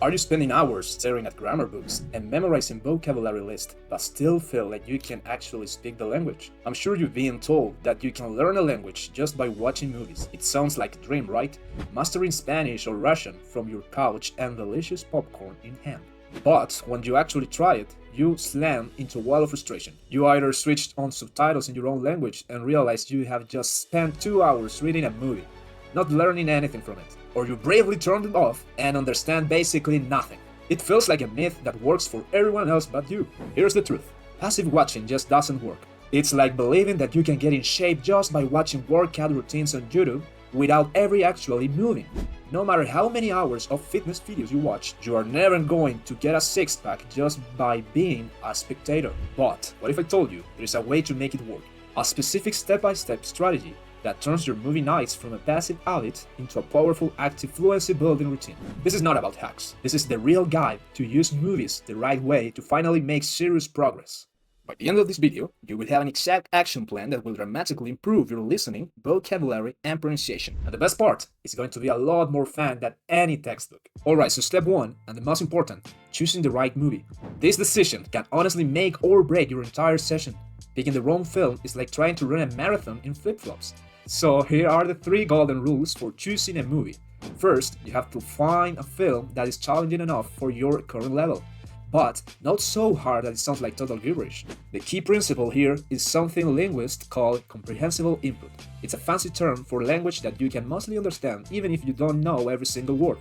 Are you spending hours staring at grammar books and memorizing vocabulary lists but still feel like you can actually speak the language? I'm sure you've been told that you can learn a language just by watching movies. It sounds like a dream, right? Mastering Spanish or Russian from your couch and delicious popcorn in hand. But when you actually try it, you slam into a wall of frustration. You either switched on subtitles in your own language and realize you have just spent 2 hours reading a movie, not learning anything from it, or you bravely turned it off and understand basically nothing. It feels like a myth that works for everyone else but you. Here's the truth. Passive watching just doesn't work. It's like believing that you can get in shape just by watching workout routines on YouTube without ever actually moving. No matter how many hours of fitness videos you watch, you are never going to get a six-pack just by being a spectator. But what if I told you there is a way to make it work? A specific step-by-step strategy that turns your movie nights from a passive habit into a powerful active fluency building routine. This is not about hacks. This is the real guide to use movies the right way to finally make serious progress. By the end of this video, you will have an exact action plan that will dramatically improve your listening, vocabulary, and pronunciation. And the best part, it's going to be a lot more fun than any textbook. Alright, so step 1, and the most important, choosing the right movie. This decision can honestly make or break your entire session. Picking the wrong film is like trying to run a marathon in flip-flops. So here are the 3 golden rules for choosing a movie. First, you have to find a film that is challenging enough for your current level, but not so hard that it sounds like total gibberish. The key principle here is something linguists call comprehensible input. It's a fancy term for language that you can mostly understand even if you don't know every single word.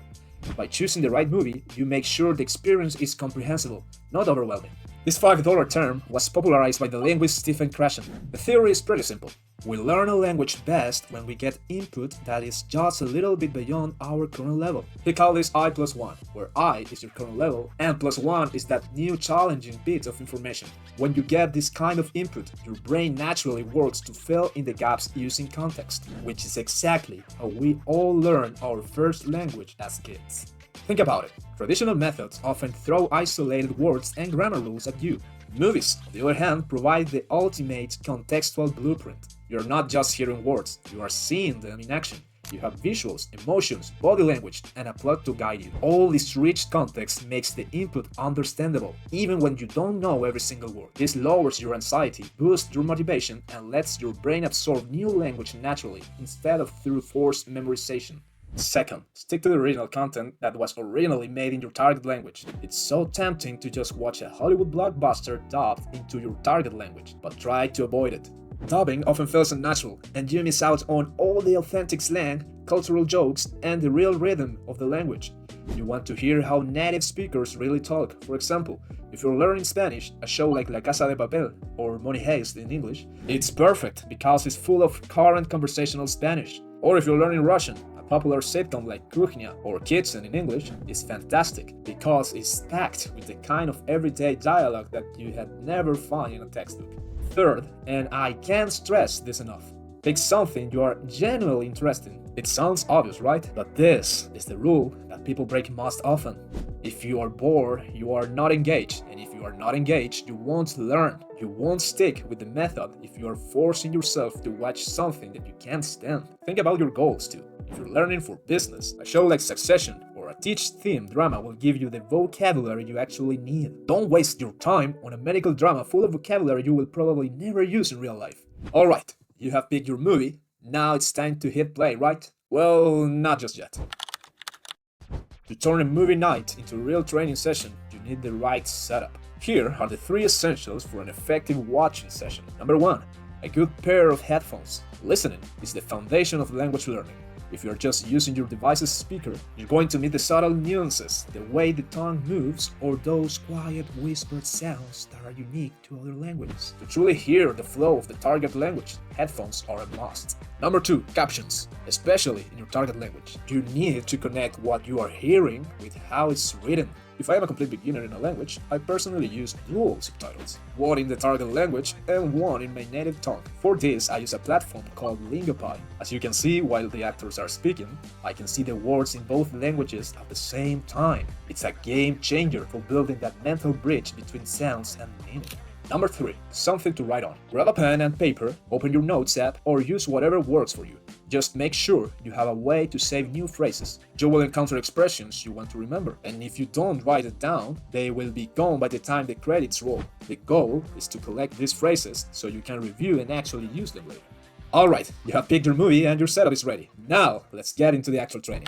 By choosing the right movie, you make sure the experience is comprehensible, not overwhelming. This $5 term was popularized by the linguist Stephen Krashen. The theory is pretty simple. We learn a language best when we get input that is just a little bit beyond our current level. He called this I+1, where I is your current level and +1 is that new challenging bit of information. When you get this kind of input, your brain naturally works to fill in the gaps using context, which is exactly how we all learn our first language as kids. Think about it. Traditional methods often throw isolated words and grammar rules at you. Movies, on the other hand, provide the ultimate contextual blueprint. You're not just hearing words, you are seeing them in action. You have visuals, emotions, body language, and a plot to guide you. All this rich context makes the input understandable, even when you don't know every single word. This lowers your anxiety, boosts your motivation, and lets your brain absorb new language naturally, instead of through forced memorization. Second, stick to the original content that was originally made in your target language. It's so tempting to just watch a Hollywood blockbuster dubbed into your target language, but try to avoid it. Dubbing often feels unnatural, and you miss out on all the authentic slang, cultural jokes, and the real rhythm of the language. You want to hear how native speakers really talk. For example, if you're learning Spanish, a show like La Casa de Papel or Money Heist in English, it's perfect because it's full of current conversational Spanish. Or if you're learning Russian, a popular sitcom like Kuchnia or Kitchen in English is fantastic because it's packed with the kind of everyday dialogue that you had never found in a textbook. Third, and I can't stress this enough, pick something you are genuinely interested in. It sounds obvious, right? But this is the rule that people break most often. If you are bored, you are not engaged, and if you are not engaged, you won't learn. You won't stick with the method if you are forcing yourself to watch something that you can't stand. Think about your goals too. If you're learning for business, a show like Succession or a teach-themed drama will give you the vocabulary you actually need. Don't waste your time on a medical drama full of vocabulary you will probably never use in real life. Alright, you have picked your movie, now it's time to hit play, right? Well, not just yet. To turn a movie night into a real training session, you need the right setup. Here are the 3 essentials for an effective watching session. Number 1. A good pair of headphones. Listening is the foundation of language learning. If you're just using your device's speaker, you're going to meet the subtle nuances, the way the tongue moves, or those quiet whispered sounds that are unique to other languages. To truly hear the flow of the target language, headphones are a must. Number 2. Captions. Especially in your target language, you need to connect what you are hearing with how it's written. If I am a complete beginner in a language, I personally use dual subtitles, one in the target language and one in my native tongue. For this, I use a platform called Lingopie. As you can see while the actors are speaking, I can see the words in both languages at the same time. It's a game changer for building that mental bridge between sounds and meaning. Number 3. Something to write on. Grab a pen and paper, open your notes app, or use whatever works for you. Just make sure you have a way to save new phrases. You will encounter expressions you want to remember, and if you don't write it down, they will be gone by the time the credits roll. The goal is to collect these phrases so you can review and actually use them later. Alright, you have picked your movie and your setup is ready. Now, let's get into the actual training.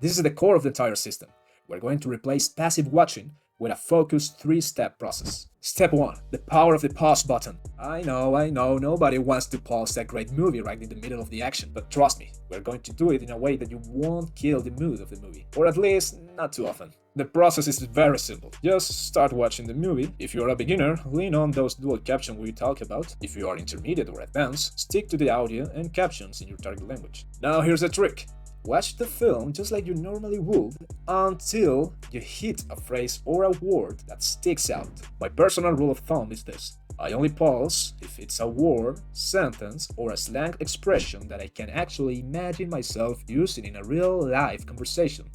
This is the core of the entire system. We're going to replace passive watching with a focused 3-step process. Step 1. The power of the pause button. I know, nobody wants to pause a great movie right in the middle of the action, but trust me, we're going to do it in a way that you won't kill the mood of the movie, or at least not too often. The process is very simple. Just start watching the movie. If you're a beginner, lean on those dual captions we talk about. If you are intermediate or advanced, stick to the audio and captions in your target language. Now here's the trick. Watch the film just like you normally would until you hit a phrase or a word that sticks out. My personal rule of thumb is this. I only pause if it's a word, sentence, or a slang expression that I can actually imagine myself using in a real-life conversation.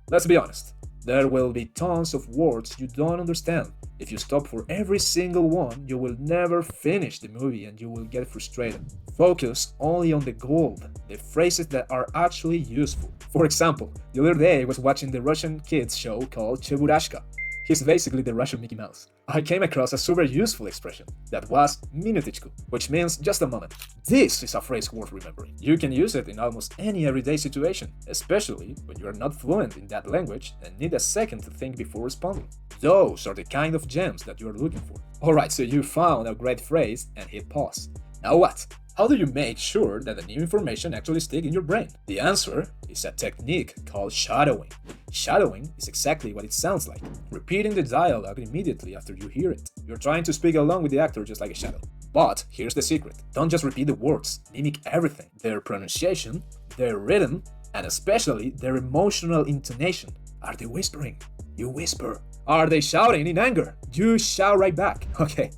Let's be honest, there will be tons of words you don't understand. If you stop for every single one, you will never finish the movie and you will get frustrated. Focus only on the gold, the phrases that are actually useful. For example, the other day I was watching the Russian kids show called Cheburashka. He's basically the Russian Mickey Mouse. I came across a super useful expression that was minutichku, which means just a moment. This is a phrase worth remembering. You can use it in almost any everyday situation, especially when you are not fluent in that language and need a second to think before responding. Those are the kind of gems that you are looking for. Alright, so you found a great phrase and hit pause. Now what? How do you make sure that the new information actually sticks in your brain? The answer is a technique called shadowing. Shadowing is exactly what it sounds like, repeating the dialogue immediately after you hear it. You're trying to speak along with the actor just like a shadow. But here's the secret. Don't just repeat the words, mimic everything. Their pronunciation, their rhythm, and especially their emotional intonation. Are they whispering? You whisper. Are they shouting in anger? You shout right back. Okay.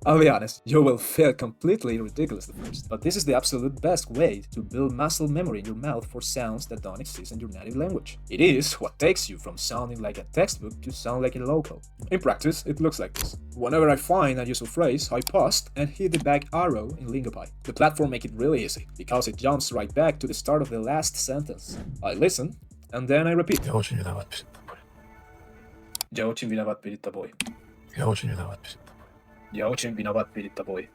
I'll be honest, you will feel completely ridiculous at first, but this is the absolute best way to build muscle memory in your mouth for sounds that don't exist in your native language. It is what takes you from sounding like a textbook to sound like a local. In practice, it looks like this. Whenever I find a useful phrase, I pause and hit the back arrow in Lingopie. The platform makes it really easy, because it jumps right back to the start of the last sentence. I listen, and then I repeat. Я очень виноват перед тобой. Я очень виноват перед тобой. Я очень виноват перед тобой. Я очень виноват перед тобой.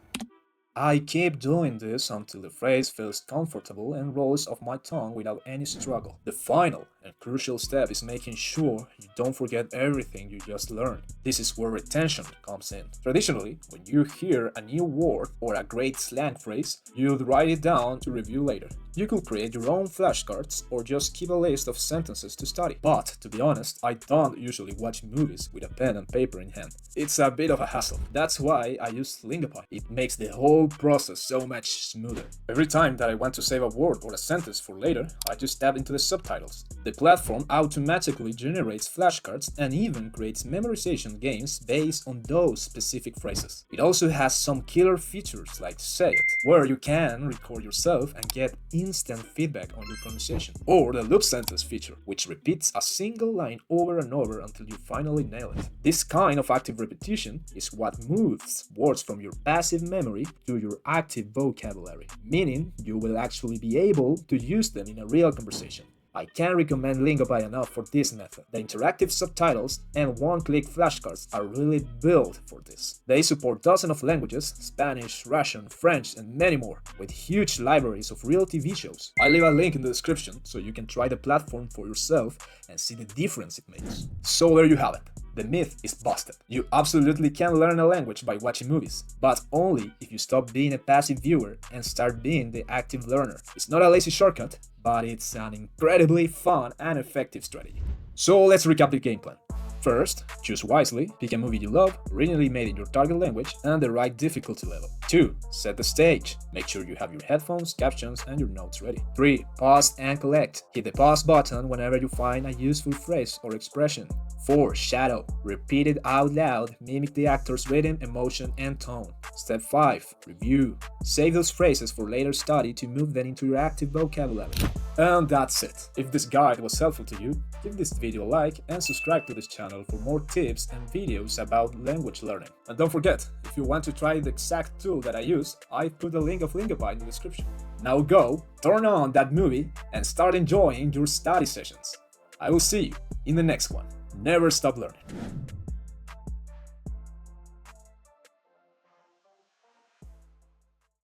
I keep doing this until the phrase feels comfortable and rolls off my tongue without any struggle. The final and crucial step is making sure you don't forget everything you just learned. This is where retention comes in. Traditionally, when you hear a new word or a great slang phrase, you'd write it down to review later. You could create your own flashcards or just keep a list of sentences to study. But, to be honest, I don't usually watch movies with a pen and paper in hand. It's a bit of a hassle. That's why I use Lingopie. It makes the whole process so much smoother. Every time that I want to save a word or a sentence for later, I just tap into the subtitles. The platform automatically generates flashcards and even creates memorization games based on those specific phrases. It also has some killer features like Say It, where you can record yourself and get instant feedback on your pronunciation, or the loop sentence feature, which repeats a single line over and over until you finally nail it. This kind of active repetition is what moves words from your passive memory to your active vocabulary, meaning you will actually be able to use them in a real conversation. I can't recommend Lingopie enough for this method. The interactive subtitles and one-click flashcards are really built for this. They support dozens of languages, Spanish, Russian, French, and many more, with huge libraries of real TV shows. I leave a link in the description so you can try the platform for yourself and see the difference it makes. So there you have it. The myth is busted. You absolutely can learn a language by watching movies, but only if you stop being a passive viewer and start being the active learner. It's not a lazy shortcut, but it's an incredibly fun and effective strategy. So let's recap the game plan. First, choose wisely, pick a movie you love, originally made in your target language, and the right difficulty level. 2. Set the stage. Make sure you have your headphones, captions, and your notes ready. 3. Pause and collect. Hit the pause button whenever you find a useful phrase or expression. 4. Shadow. Repeat it out loud, mimic the actor's rhythm, emotion, and tone. Step 5. Review. Save those phrases for later study to move them into your active vocabulary. And that's it. If this guide was helpful to you, give this video a like and subscribe to this channel for more tips and videos about language learning. And don't forget, if you want to try the exact tool that I use, I put a link of Linkify in the description. Now go, turn on that movie, and start enjoying your study sessions. I will see you in the next one. Never stop learning.